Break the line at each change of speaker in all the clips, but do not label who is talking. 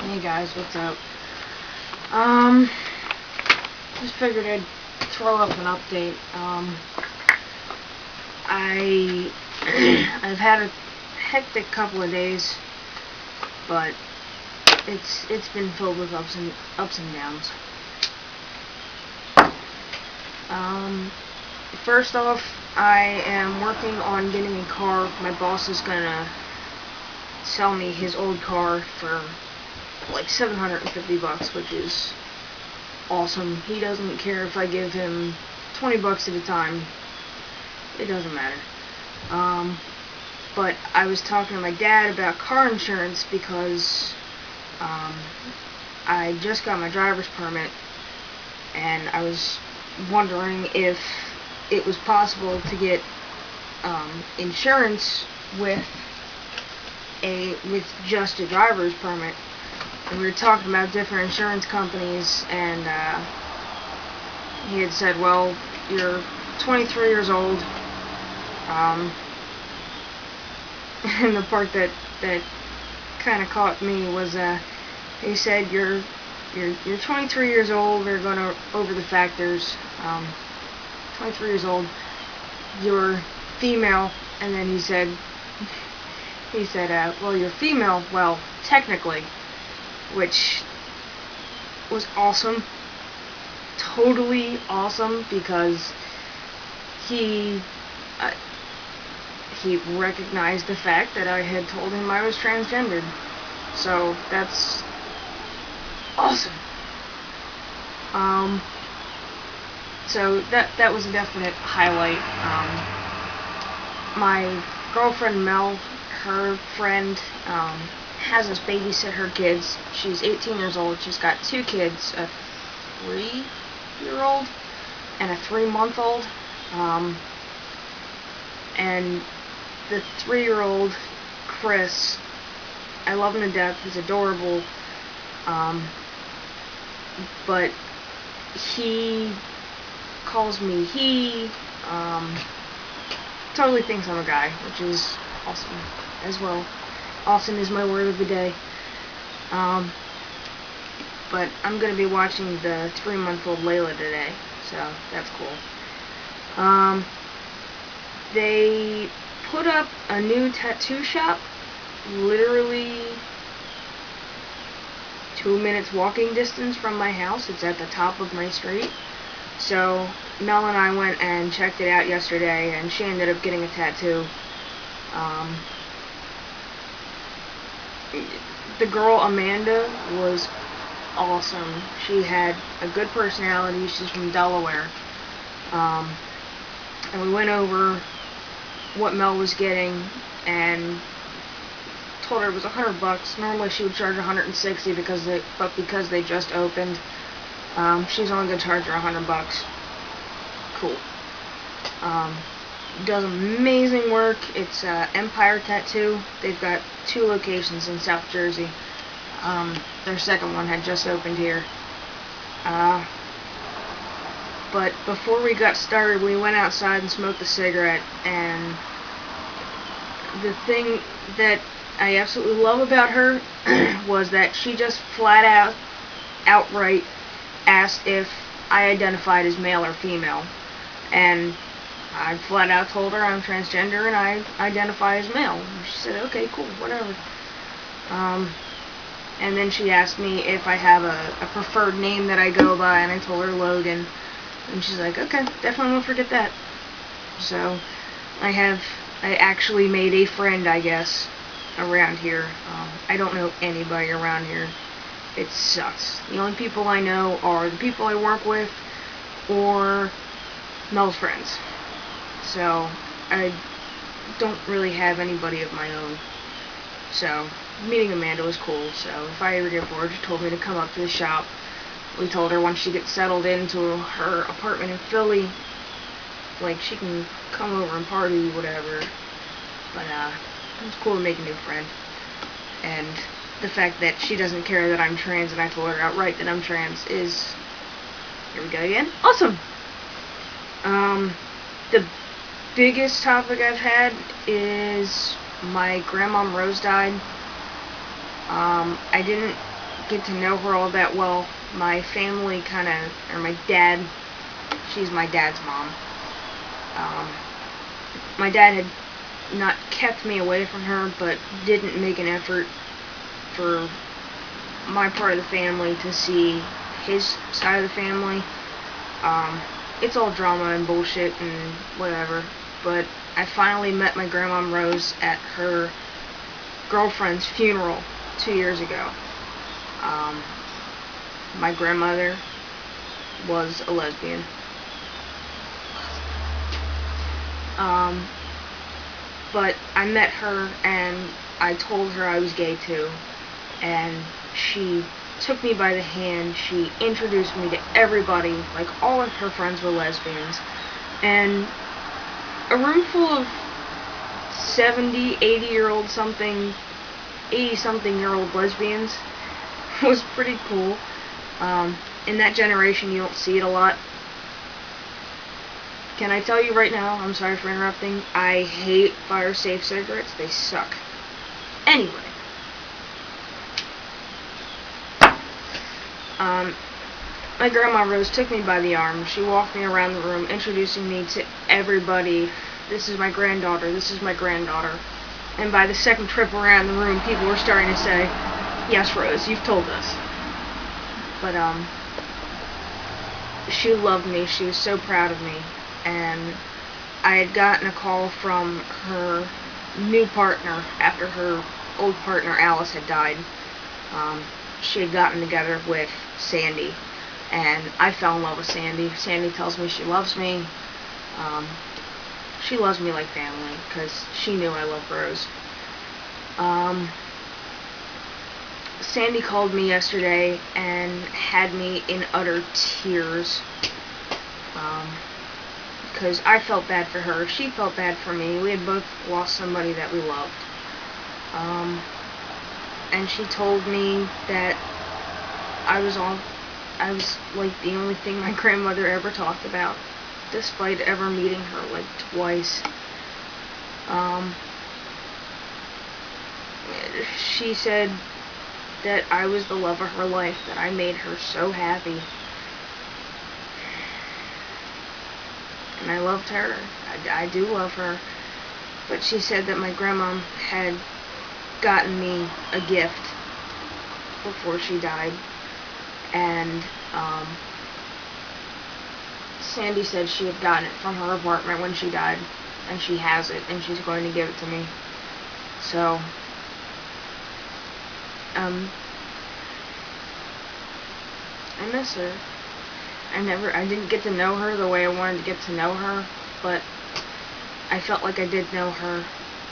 Hey guys, what's up? Just figured I'd throw up an update. I've had a hectic couple of days, but it's been filled with ups and downs. First off, I am working on getting a car. My boss is gonna sell me his old car for like $750, which is awesome. He doesn't care if I give him $20 at a time. It doesn't matter. But I was talking to my dad about car insurance because I just got my driver's permit, and I was wondering if it was possible to get insurance with just a driver's permit. And we were talking about different insurance companies, and he had said, well, you're 23 years old, and the part that kind of caught me was, he said, you're 23 years old, they're going to over the factors, 23 years old, you're female, and then he said, well, you're female, well, technically, which was awesome, totally awesome, because he recognized the fact that I had told him I was transgendered, so that's awesome. So that was a definite highlight. My girlfriend Mel, her friend, has us babysit her kids. She's 18 years old. She's got two kids, a 3-year-old and a 3-month-old. And the 3-year-old, Chris, I love him to death. He's adorable. But he calls me he. Totally thinks I'm a guy, which is awesome as well. Awesome is my word of the day. But I'm going to be watching the 3-month-old Layla today, so that's cool. They put up a new tattoo shop, literally 2 minutes walking distance from my house. It's at the top of my street. So Mel and I went and checked it out yesterday, and she ended up getting a tattoo. The girl Amanda was awesome. She had a good personality. She's from Delaware. And we went over what Mel was getting and told her it was $100. Normally she would charge $160 because they just opened, she's only gonna charge her $100. Cool. Does amazing work. It's Empire Tattoo. They've got 2 locations in South Jersey. Their second one had just opened here. But before we got started, we went outside and smoked a cigarette, and the thing that I absolutely love about her was that she just outright asked if I identified as male or female, and I flat out told her I'm transgender and I identify as male. She said, okay, cool, whatever. And then she asked me if I have a preferred name that I go by, and I told her Logan. And she's like, okay, definitely won't forget that. So, I actually made a friend, I guess, around here. I don't know anybody around here. It sucks. The only people I know are the people I work with or Mel's friends. So, I don't really have anybody of my own. So, meeting Amanda was cool. So, if I ever get bored, she told me to come up to the shop. We told her once she gets settled into her apartment in Philly, like, she can come over and party, whatever. But, it was cool to make a new friend. And the fact that she doesn't care that I'm trans and I told her outright that I'm trans is, here we go again, awesome! The biggest topic I've had is my grandmom Rose died. I didn't get to know her all that well. My family or my dad, she's my dad's mom. My dad had not kept me away from her, but didn't make an effort for my part of the family to see his side of the family. It's all drama and bullshit and whatever, but I finally met my Grandmom Rose at her girlfriend's funeral 2 years ago. My grandmother was a lesbian. But I met her and I told her I was gay too, and she took me by the hand. She introduced me to everybody, like all of her friends were lesbians, and a room full of 70, 80-year-old something, 80-something-year-old lesbians was pretty cool. In that generation, you don't see it a lot. Can I tell you right now, I'm sorry for interrupting, I hate fire-safe cigarettes. They suck. Anyway. My Grandma Rose took me by the arm. She walked me around the room, introducing me to everybody. This is my granddaughter. This is my granddaughter. And by the second trip around the room, people were starting to say, "Yes, Rose, you've told us." But, she loved me. She was so proud of me. And I had gotten a call from her new partner after her old partner Alice had died. She had gotten together with Sandy, and I fell in love with Sandy. Sandy tells me she loves me. She loves me like family, because she knew I loved Rose. Sandy called me yesterday and had me in utter tears, because I felt bad for her. She felt bad for me. We had both lost somebody that we loved. And she told me that I was like the only thing my grandmother ever talked about, despite ever meeting her like twice. She said that I was the love of her life, that I made her so happy. And I loved her. I do love her. But she said that my grandmom had gotten me a gift before she died. And Sandy said she had gotten it from her apartment when she died. And she has it, and she's going to give it to me. So, I miss her. I didn't get to know her the way I wanted to get to know her, but I felt like I did know her,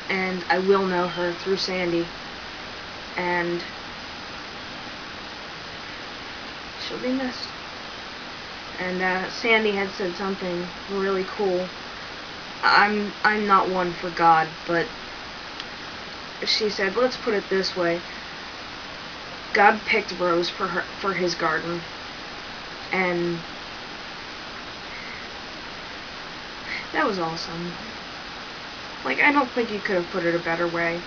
and I will know her through Sandy, and she'll be missed. And Sandy had said something really cool. I'm not one for God, but she said, let's put it this way. God picked Rose for his garden, and that was awesome. Like, I don't think you could have put it a better way.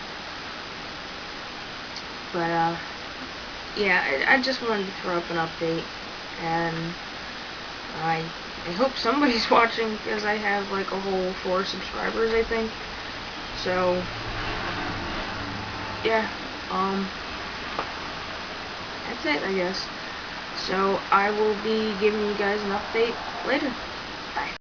But, yeah, I just wanted to throw up an update, and I hope somebody's watching, because I have like a whole 4 subscribers, I think. So, yeah, that's it, I guess. So, I will be giving you guys an update later. Bye.